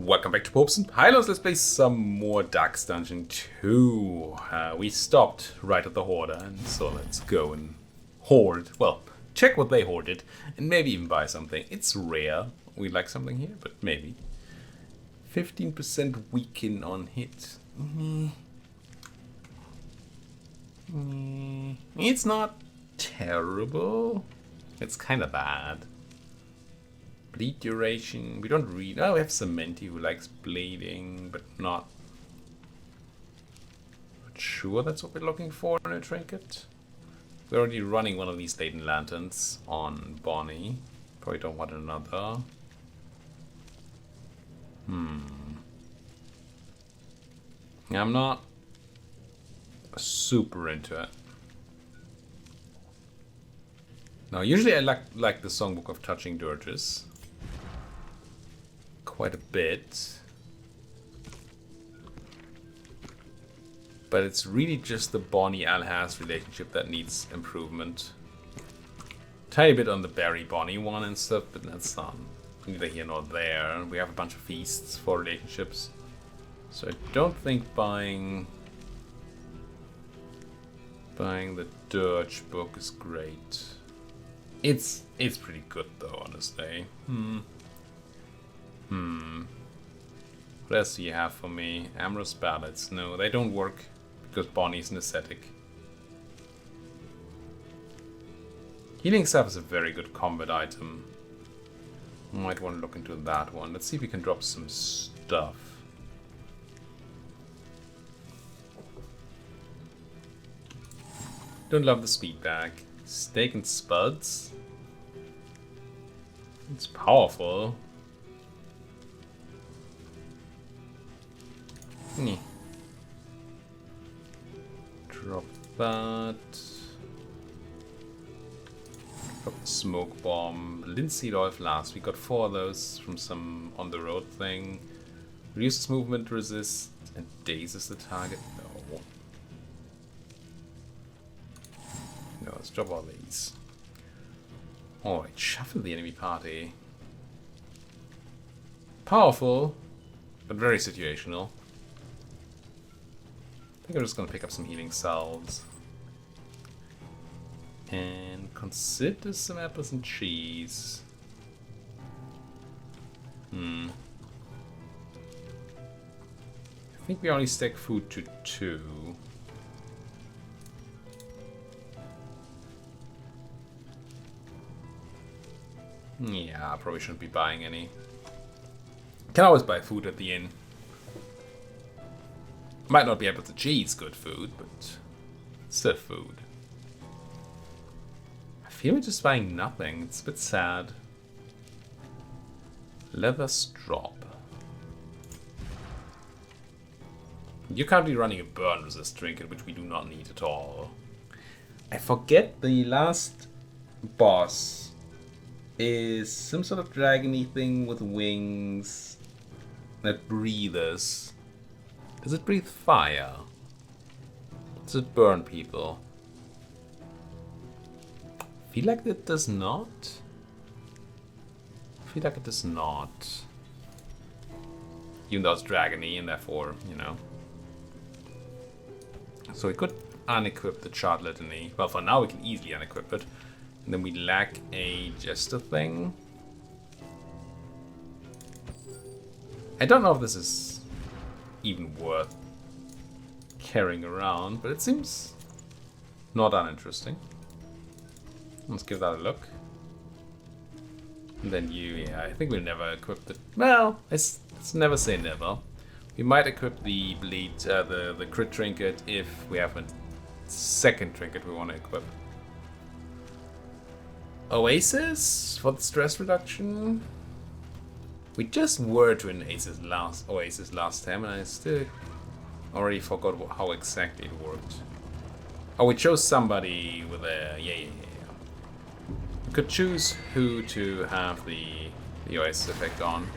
Welcome back to Popes. Hi, let's play some more Darkest Dungeon 2. We stopped right at the Hoarder, and so let's go and hoard. Well, check what they hoarded, and maybe even buy something. It's rare. We like something here, but maybe. 15% weaken on hit. It's not terrible. It's kind of bad. Bleed duration. We don't read. Oh, we have Cementi who likes bleeding, but not sure that's what we're looking for in a trinket. We're already running one of these Laden Lanterns on Bonnie. Probably don't want another. Yeah, I'm not super into it. Now, usually I like the Songbook of Touching Dirges quite a bit, but it's really just the Bonnie-Alhaz relationship that needs improvement. Tiny bit on the Barry-Bonnie one and stuff, but that's neither here nor there. We have a bunch of feasts for relationships, so I don't think buying the Dirge book is great. It's pretty good though, honestly. What else do you have for me? Amorous Ballads. No, they don't work because Bonnie's an ascetic. Healing Staff is a very good combat item. Might want to look into that one. Let's see if we can drop some stuff. Don't love the speed bag. Steak and Spuds. It's powerful. Drop that. Drop the Smoke Bomb. Linseed Oil Flask. We got 4 of those from some on the road thing. Reduces movement resist and dazes the target. No, let's drop all these. Alright, shuffle the enemy party. Powerful, but very situational. I think I'm just gonna pick up some healing salves. And consider some apples and cheese. I think we only stack food to 2. Yeah, I probably shouldn't be buying any. Can always buy food at the inn. Might not be able to cheese good food, but still food. I feel we're just buying nothing. It's a bit sad. Leather Strop. You're currently running a burn resist trinket, which we do not need at all. I forget the last boss is some sort of dragony thing with wings that breathes. Does it breathe fire? Does it burn people? I feel like it does not. I feel like it does not. Even though it's dragony and therefore, you know. So we could unequip the Chart Litany. Well, for now we can easily unequip it. And then we lack a Jester thing. I don't know if this is even worth carrying around, but it seems not uninteresting. Let's give that a look. And then yeah, I think we'll never equip the... Well, let's never say never. We might equip the bleed, the crit trinket if we have a second trinket we want to equip. Oasis for the stress reduction. We just were to an Oasis last time, and I still already forgot how exactly it worked. Oh, we chose somebody with a yeah. We could choose who to have the Oasis effect on.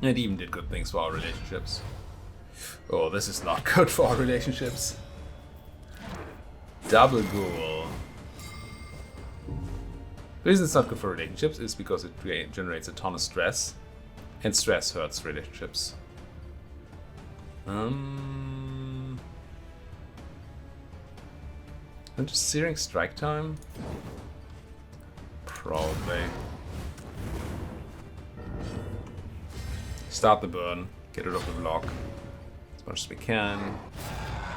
It even did good things for our relationships. Oh, this is not good for our relationships. Double Ghoul. The reason it's not good for relationships is because it generates a ton of stress. And stress hurts relationships. And just Searing Strike time? Probably. Start the burn, get rid of the block as much as we can.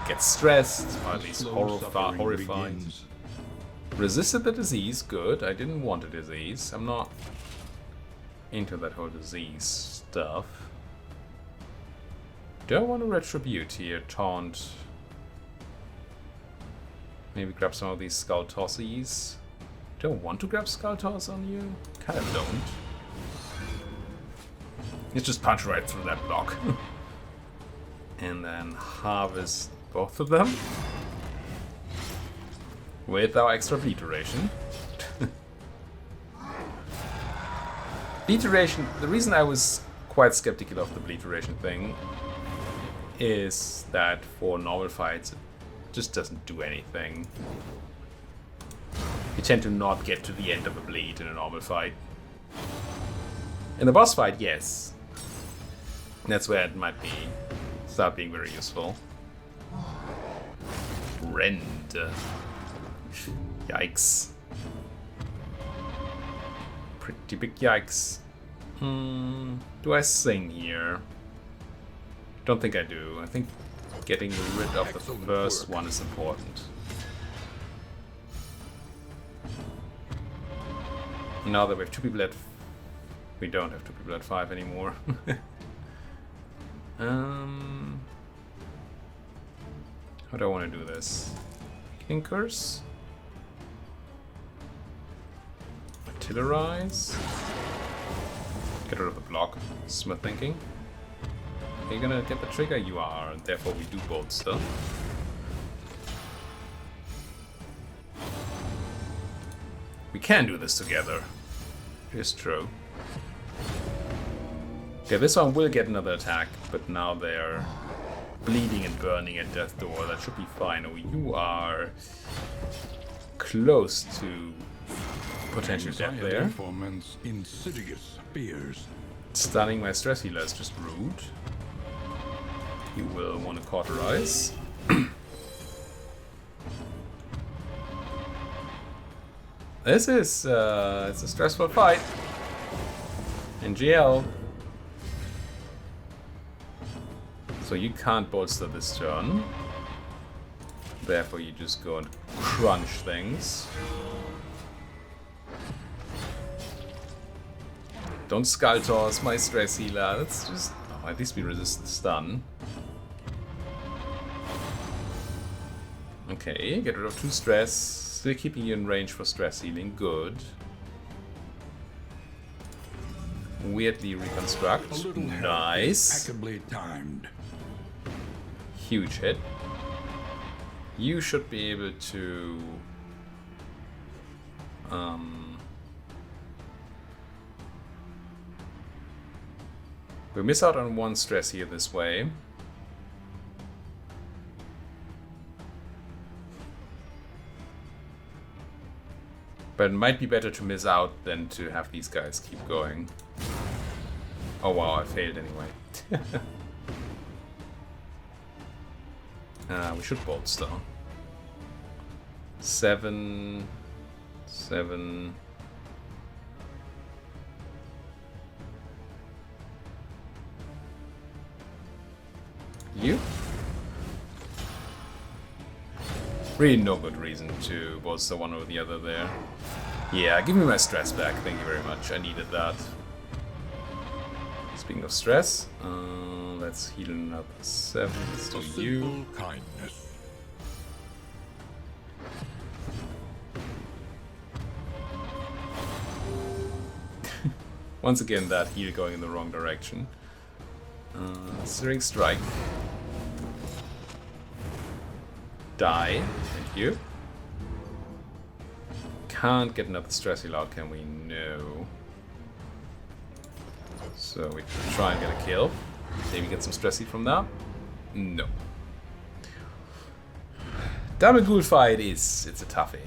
Get stressed, or at least horrified. Resisted the disease, good. I didn't want a disease. I'm not into that whole disease stuff. Do I want to retribute here? Taunt. Maybe grab some of these Skull Tossies. Do I want to grab Skull Toss on you? Kinda don't. Let's just punch right through that block. And then harvest both of them. With our extra bleed duration. Bleed duration, the reason I was quite skeptical of the bleed duration thing is that for normal fights it just doesn't do anything. You tend to not get to the end of a bleed in a normal fight. In the boss fight, yes. That's where it might start being very useful. Rend. Yikes. Pretty big yikes. Do I sing here? Don't think I do. I think getting rid of the first one is important. Now that we have 2 people at... We don't have 2 people at 5 anymore. How do I want to do this? King Curse? Artillerize? Get rid of the block. Smart thinking. Are you gonna get the trigger? You are, therefore we do both stuff. We can do this together. It is true. Okay, this one will get another attack, but now they're bleeding and burning at death door. That should be fine. Oh, you are close to potential death there. Insidious spears. Stunning my stress healer is just rude. You will want to cauterize. This is it's a stressful fight. NGL. So you can't bolster this turn. Therefore you just go and crunch things. Don't Skull Toss my stress healer. Let's just... Oh, at least we resist the stun. Okay, get rid of 2 stress. Still keeping you in range for stress healing. Good. Weirdly reconstruct. Nice. Impeccably timed. Huge hit. You should be able to... We miss out on 1 stress here this way. But it might be better to miss out than to have these guys keep going. Oh wow, I failed anyway. We should bolster. 7... 7... You? Really no good reason to bolster one or the other there. Yeah, give me my stress back, thank you very much, I needed that. Speaking of stress, let's heal another 7, let's do you. Kindness. Once again that heal going in the wrong direction. Searing Strike. Die. Thank you. Can't get another stress heal out, can we? No. So we try and get a kill. Maybe get some stress heal from that. No. Double ghoul fight it's a toughie.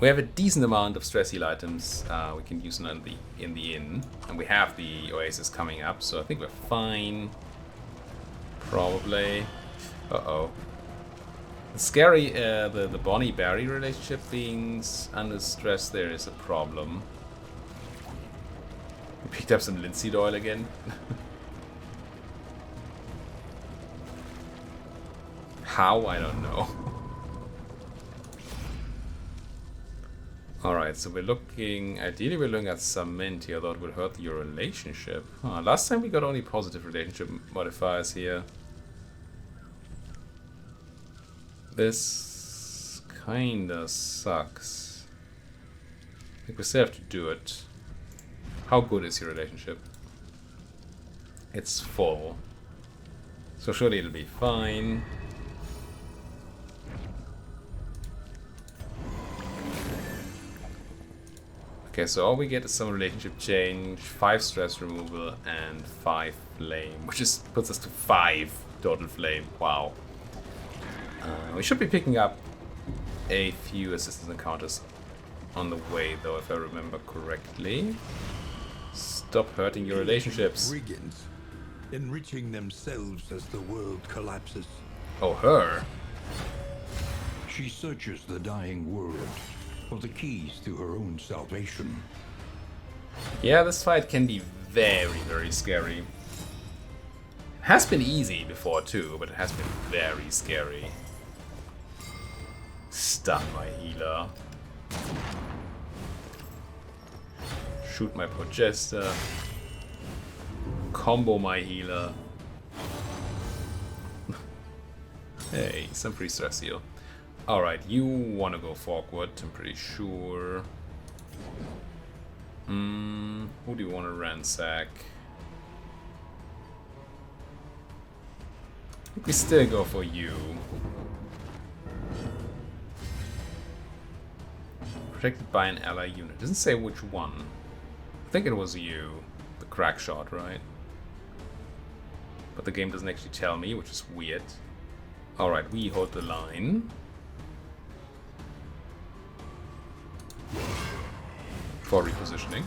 We have a decent amount of stress heal items we can use in the inn, and we have the Oasis coming up, so I think we're fine. Probably. Uh-oh. Scary, the Bonnie-Barry relationship being under stress there is a problem. We picked up some linseed oil again. How? I don't know. Alright, so we're looking... Ideally we're looking at some mint here, although it will hurt your relationship. Huh, last time we got only positive relationship modifiers here. This kinda sucks. I think we still have to do it. How good is your relationship? It's full. So surely it'll be fine. Okay, so all we get is some relationship change, 5 stress removal, and 5 flame, which just puts us to 5 total flame. Wow. We should be picking up a few assistance encounters on the way, though, if I remember correctly. Stop hurting your relationships. Brigands, enriching themselves as the world collapses. Oh, her. She searches the dying world for the keys to her own salvation. Yeah, this fight can be very, very scary. Has been easy before too, but it has been very scary. Stun my healer. Shoot my Progester. Combo my healer. Hey, some free stress heal. Alright, you want to go forward, I'm pretty sure. Who do you want to ransack? I think we still go for you. Protected by an ally unit. Doesn't say which one. I think it was you. The crack shot, right? But the game doesn't actually tell me, which is weird. Alright, we hold the line. For repositioning.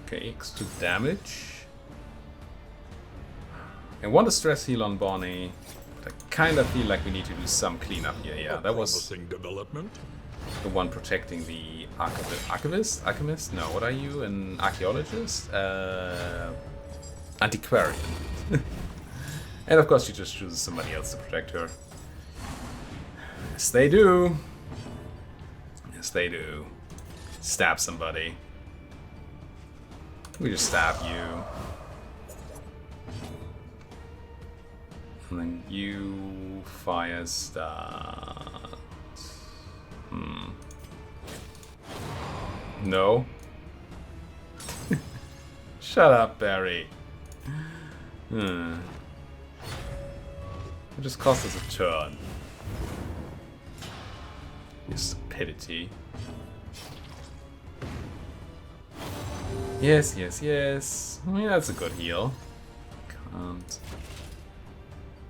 Okay, X2 damage. I want a stress heal on Bonnie, but I kind of feel like we need to do some cleanup here. Yeah, that was promising development. the one protecting the archivist? Alchemist? No, what are you? An archaeologist? Antiquarian. And of course she just chooses somebody else to protect her. Yes, they do. Yes, they do. Stab somebody. We just stab you. And then you fire start. No. Shut up, Barry. It just cost us a turn. Your stupidity. Yes, yes, yes. I mean, that's a good heal. Can't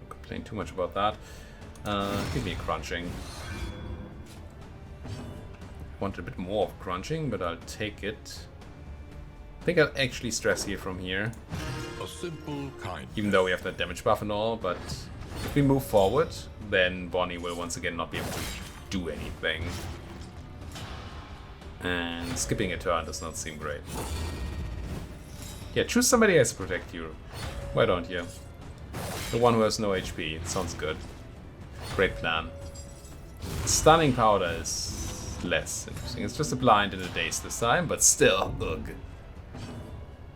complain too much about that. Give me a crunching. Want a bit more of crunching, but I'll take it. I think I'll actually stress heal from here. A simple kind. Even though we have that damage buff and all, but if we move forward, then Bonnie will once again not be able to do anything. And skipping a turn does not seem great. Yeah, choose somebody else to protect you. Why don't you? The one who has no HP. It sounds good. Great plan. Stunning powder is less interesting. It's just a blind and a daze this time, but still, ugh.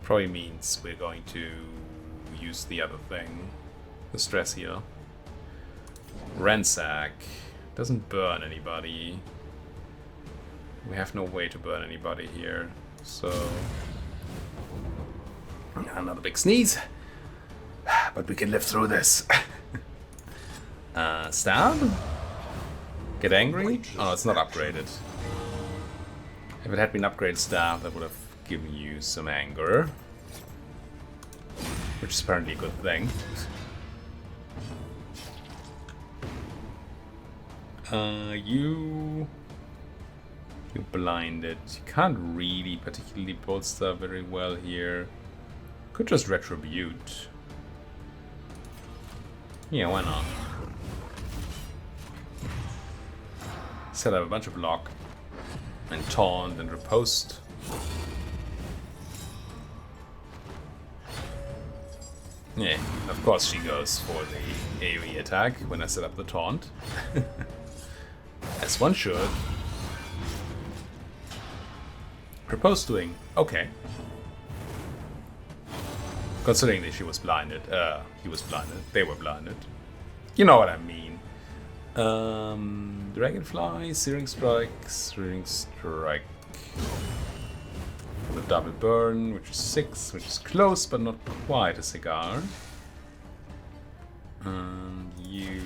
Probably means we're going to use the other thing. The stress heal. Ransack. Doesn't burn anybody. We have no way to burn anybody here, so... Another big sneeze. But we can live through this. Stab? Get angry? Oh, it's not upgraded. If it had been upgraded stab, that would have given you some anger. Which is apparently a good thing. You're blinded. You can't really particularly bolster very well here. Could just retribute. Yeah, why not? Set up a bunch of block and taunt and riposte. Yeah, of course she goes for the AoE attack when I set up the taunt. As one should. Riposte doing okay. Considering that she was blinded. He was blinded. They were blinded. You know what I mean. Dragonfly, Searing Strike, Searing Strike. The double burn, which is 6, which is close but not quite a cigar. And you...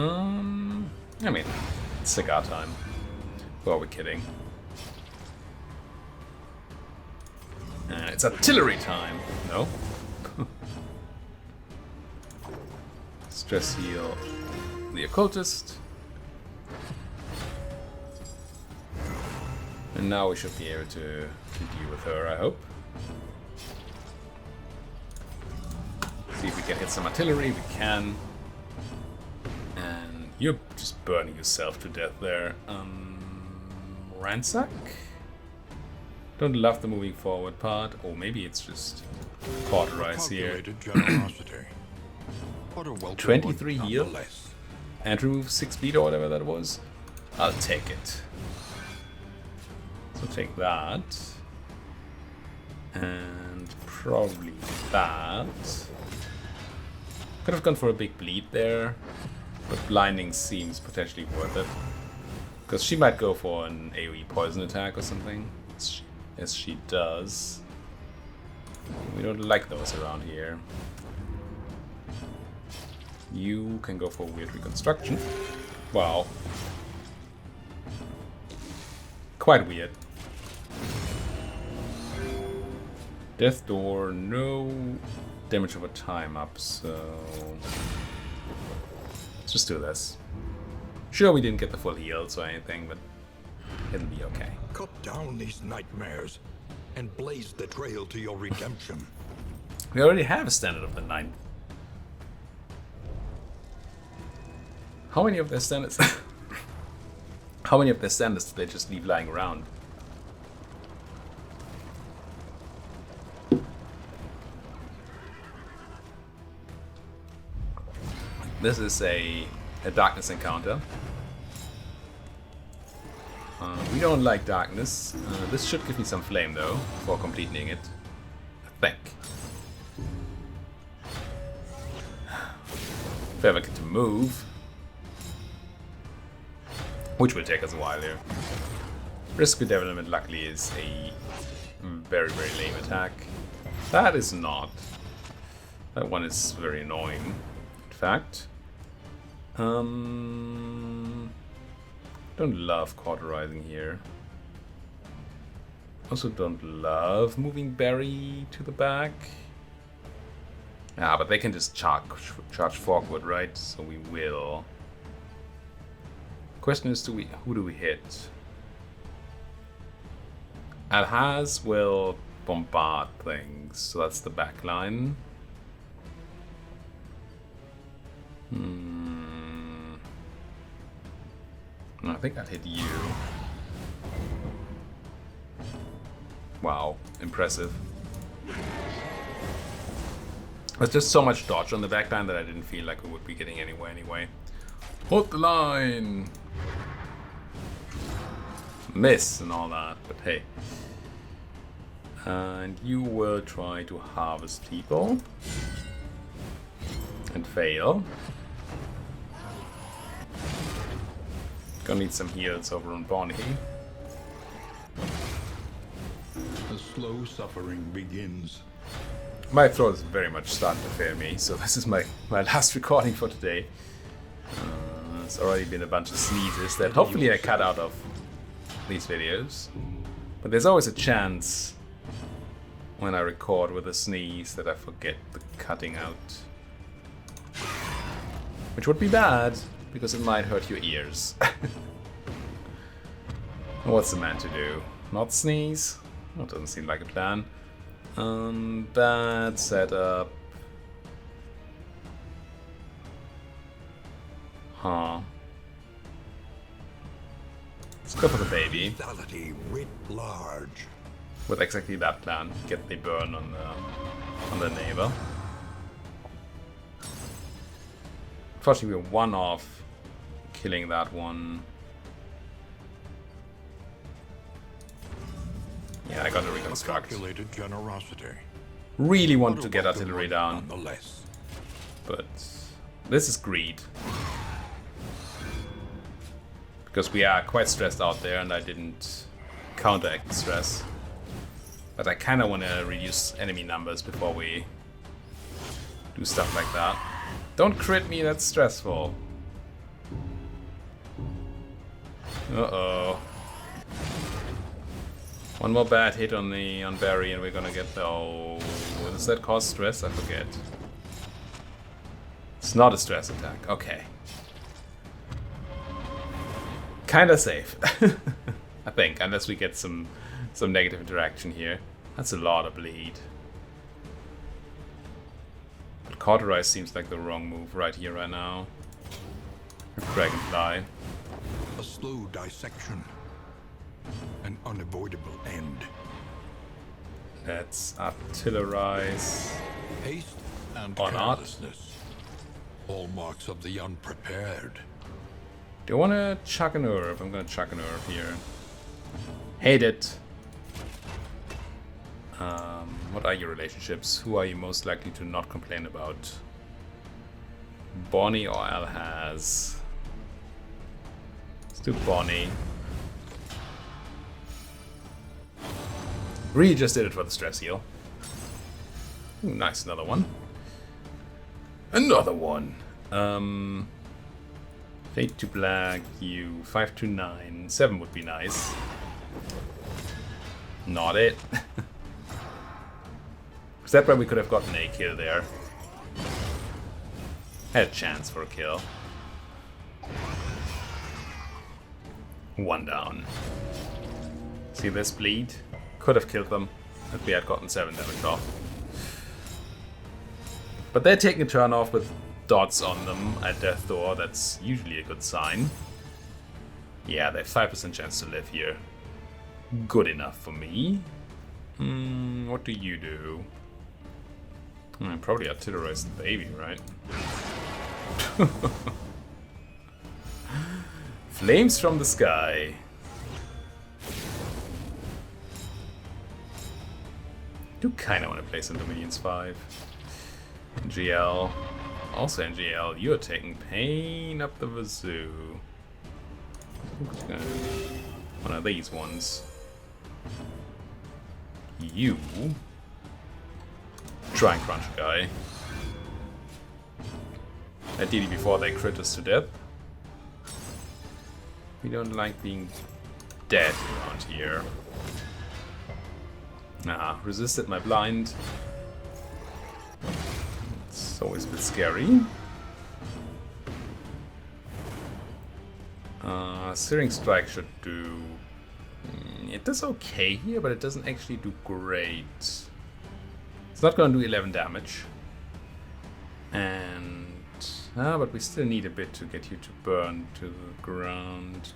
I mean, it's cigar time. Who are we kidding? It's artillery time. No? Stress heal the occultist. And now we should be able to deal with her, I hope. See if we can hit some artillery. We can. And you're just burning yourself to death there. Ransack? Don't love the moving forward part. Or maybe it's just cauterize here. 23 heal. And remove 6 bleed or whatever that was. I'll take it. So take that. And probably that. Could have gone for a big bleed there. But blinding seems potentially worth it. Because she might go for an AoE poison attack or something. As she does. We don't like those around here. You can go for weird reconstruction. Wow. Quite weird. Death Door, no damage over time up, so let's just do this. Sure, we didn't get the full heals or anything, but it'll be okay. Cut down these nightmares and blaze the trail to your redemption. We already have a standard of the 9th. How many of their standards? How many of their standards did they just leave lying around? This is a darkness encounter. We don't like darkness. This should give me some flame though, for completing it. I think. If I ever get to move. Which will take us a while here. Risk Bedevilment luckily is a very, very lame attack. That is not. That one is very annoying, in fact. Don't love cauterizing here. Also don't love moving Barry to the back. Ah, but they can just charge forward, right? So we will. Question is, who do we hit? Alhaz will bombard things, so that's the back line. I think I'd hit you. Wow, impressive. There's just so much dodge on the back line that I didn't feel like we would be getting anywhere anyway. Hold the line! Miss and all that, but hey. And you will try to harvest people. And fail. Gonna need some heals over on Bonnie. The slow suffering begins. My throat is very much starting to fail me, so this is my last recording for today. It's already been a bunch of sneezes that hopefully I cut out of these videos. But there's always a chance when I record with a sneeze that I forget the cutting out Which would be bad, because it might hurt your ears. What's the man to do? Not sneeze? Well, doesn't seem like a plan. Bad setup. Huh. Let's go for the baby. Lethality writ large. With exactly that plan. Get the burn on the neighbor. Unfortunately, we're one off killing that one. Yeah, I got to reconstruct. Calculated generosity. Really want to get artillery down, Nonetheless. but this is greed. Because we are quite stressed out there and I didn't counteract the stress. But I kind of want to reduce enemy numbers before we do stuff like that. Don't crit me, that's stressful. Uh-oh. One more bad hit on Barry and we're gonna get the... Oh, does that cause stress? I forget. It's not a stress attack. Okay. Kinda safe. I think, unless we get some negative interaction here. That's a lot of bleed. But Cauterize seems like the wrong move right here, right now. Dragonfly. A slow dissection. An unavoidable end. Let's artillerize. Haste and Or not. carelessness. Hallmarks of the unprepared. Do you want to chuck an herb? I'm gonna chuck an herb here. Hate it. What are your relationships? Who are you most likely to not complain about? Bonnie or Alhaz? Let's do Bonnie. Really just did it for the stress heal. Ooh, nice, another one. Another one. Fade to black, you 5 to 9. 7 would be nice. Not it. Is that why we could have gotten a kill there? Had a chance for a kill. One down. See this bleed? Could have killed them if we had gotten 7 damage off. But they're taking a turn off with dots on them at death door. That's usually a good sign. Yeah, they have 5% chance to live here. Good enough for me. What do you do? Probably artillerize the baby, right? Flames from the sky. Do kind of want to play some Dominions 5. NGL. Also NGL, you're taking pain up the wazoo. One of these ones. You try and crunch a guy. Ideally before they crit us to death. We don't like being dead around here. Resisted my blind. It's always a bit scary. Searing Strike should do... It does okay here, but it doesn't actually do great. It's not going to do 11 damage. And... but we still need a bit to get you to burn to the ground.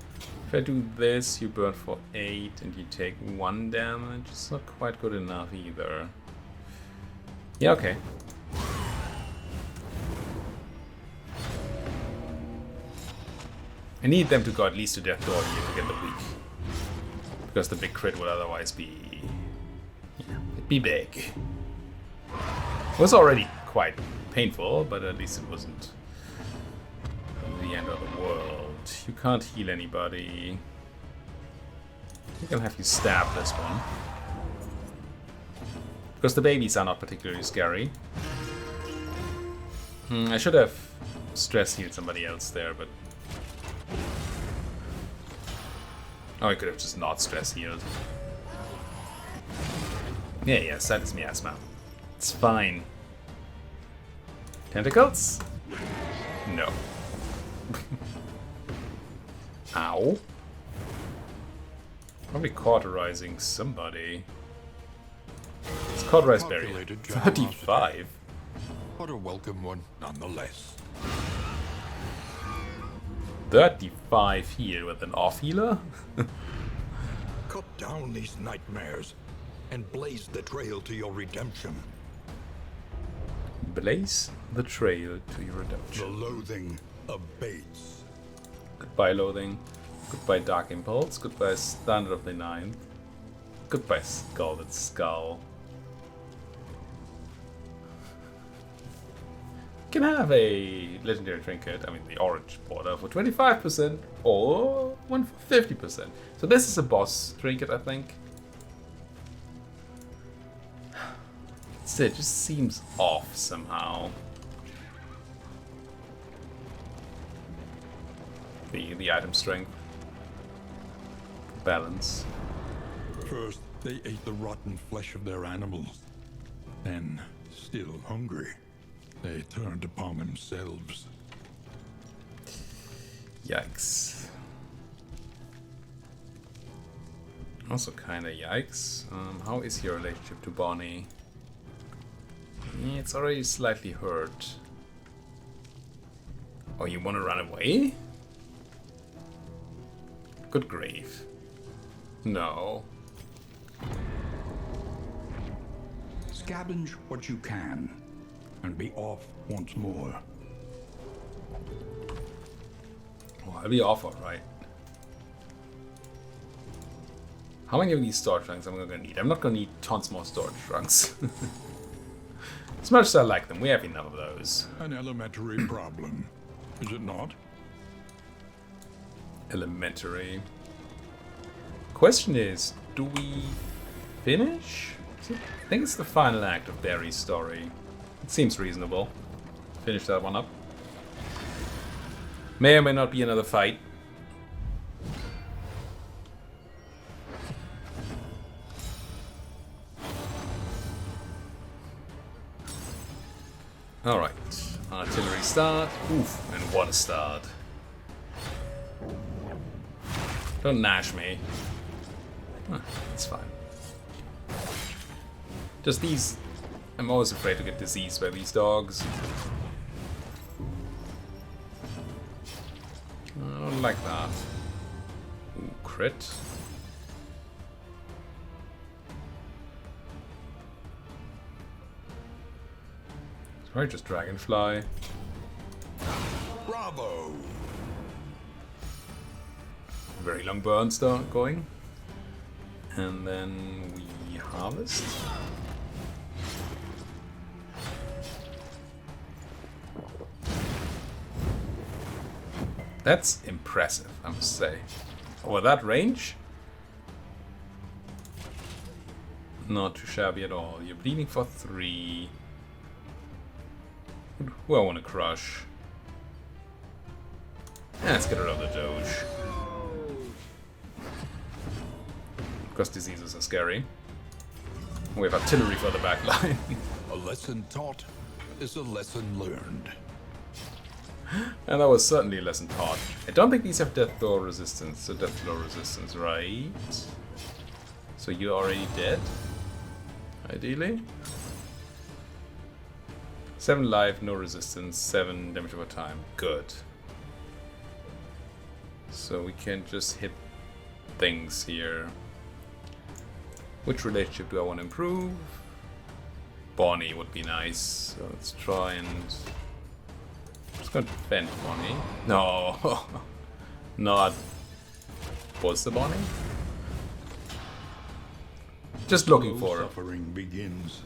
If I do this, you burn for 8 and you take 1 damage. It's not quite good enough either. Yeah, okay. I need them to go at least to death door here to get the weak. Because the big crit would otherwise be... Yeah, it'd be big. It was already quite painful, but at least it wasn't the end of the world. You can't heal anybody. I'm gonna have you stab this one. Because the babies are not particularly scary. I should have stress healed somebody else there, but... Oh, I could have just not stress healed. Yeah, silence miasma. It's fine. Tentacles? No. Ow. Probably cauterizing somebody. It's cauterized berry. Calculated 35. But a welcome one nonetheless. 35 here with an off healer? Cut down these nightmares and blaze the trail to your redemption. Blaze the trail to your The redemption. loathing abates. Goodbye loathing. Goodbye Dark Impulse. Goodbye Standard of the Ninth. Goodbye Scalded Skull. You can have a legendary trinket, I mean the orange border, for 25% or one for 50%. So this is a boss trinket, I think. It just seems off somehow. The item strength. Balance. First, they ate the rotten flesh of their animals. Then, still hungry, they turned upon themselves. Yikes. Also kinda yikes. How is your relationship to Bonnie? Yeah, it's already slightly hurt. Oh, you wanna run away? Good grief. No. Scavenge what you can, and be off once more. Well, I'll be off alright. How many of these storage trunks am I gonna need? I'm not gonna need tons more storage trunks. As much as I like them, we have enough of those. An elementary problem, is it not? Elementary. Question is, do we finish? I think it's the final act of Barry's story. It seems reasonable. Finish that one up. May or may not be another fight. Alright, artillery start. Oof, and what a start. Don't nash me. Huh, it's fine. Just these... I'm always afraid to get diseased by these dogs. I don't like that. Ooh, crit. Sorry, just Dragonfly. Bravo! Very long burn start going. And then we harvest. That's impressive, I must say. Over that range? Not too shabby at all. You're bleeding for 3. Who I want to crush? Let's get rid of the Doge. Because diseases are scary. We have artillery for the back line. A lesson taught is a lesson learned. And that was certainly a lesson taught. I don't think these have death blow resistance, so death blow resistance, right? So you're already dead? Ideally? 7 life, no resistance, 7 damage over time. Good. So we can just hit things here. Which relationship do I want to improve? Bonnie would be nice. So let's try and... Just gonna defend Bonnie. No! Not... What's the Bonnie? Just looking for suffering begins.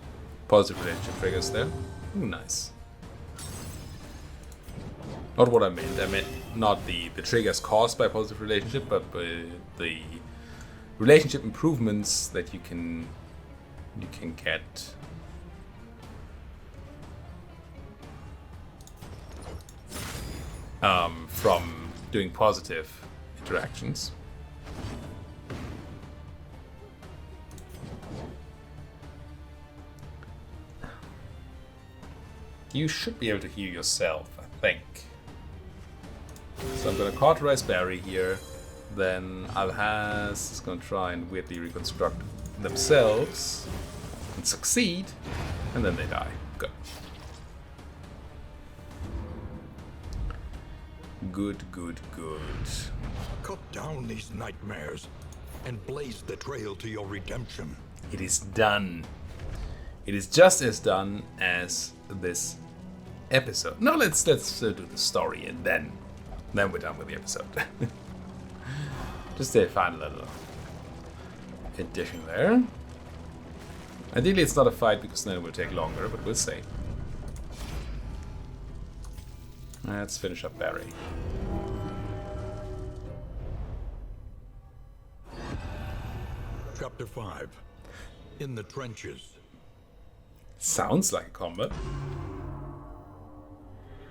positive relationship triggers there. Ooh, nice. Not what I meant. I meant not the triggers caused by positive relationship, but the relationship improvements that you can get. From doing positive interactions. You should be able to heal yourself, I think. So I'm gonna cauterize Barry here. Then Alhaz is gonna try and weirdly reconstruct themselves and succeed, and then they die. Good. Good, good, good. Cut down these nightmares and blaze the trail to your redemption. It is done. It is just as done as this episode. No, let's do the story and then we're done with the episode. Just a final little addition there. Ideally, it's not a fight because then it will take longer, but we'll see. Let's finish up Barry. Chapter 5. In the Trenches. Sounds like a combat.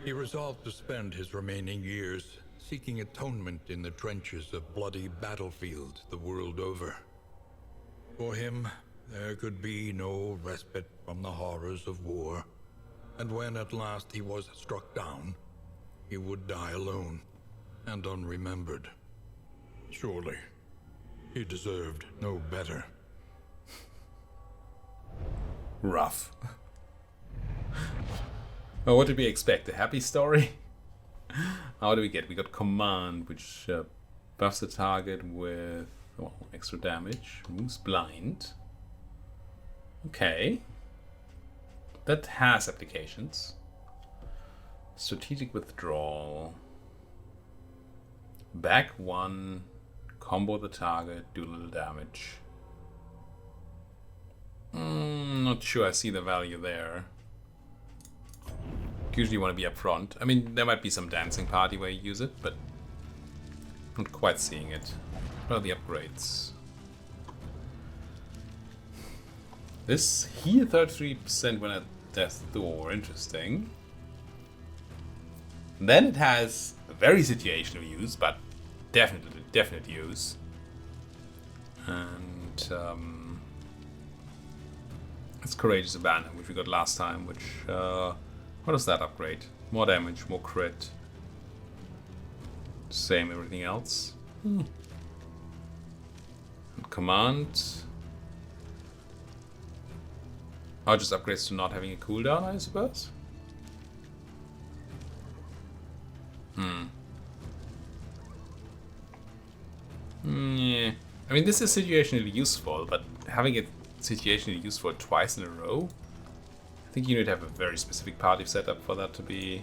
He resolved to spend his remaining years seeking atonement in the trenches of bloody battlefields the world over. For him, there could be no respite from the horrors of war, and when at last he was struck down, he would die alone and unremembered. Surely, he deserved no better. Rough. Well, what did we expect? A happy story? How do we get? We got command, which buffs the target with extra damage. Moves blind. Okay. That has applications. Strategic withdrawal. Back one. Combo the target. Do a little damage. Not sure I see the value there. Usually you want to be up front. I mean, there might be some dancing party where you use it, but not quite seeing it. What are the upgrades? This here 33% when at death's door. Interesting. Then it has a very situational use, but definite use. And it's Courageous Abandon, which we got last time, which what does that upgrade? More damage, more crit. Same everything else. And command. Oh, just upgrades to not having a cooldown, I suppose? Yeah. I mean, this is situationally useful, but having it situationally useful twice in a row? I think you need to have a very specific party setup for that to be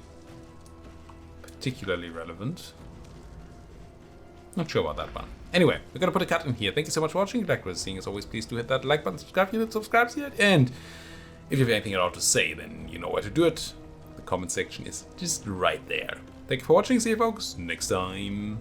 particularly relevant. Not sure about that one. Anyway, we're gonna put a cut in here. Thank you so much for watching. If you like what you're seeing, as always, please do hit that like button, subscribe if you didn't subscribe yet, and if you have anything at all to say, then you know where to do it. The comment section is just right there. Thank you for watching. See you folks next time.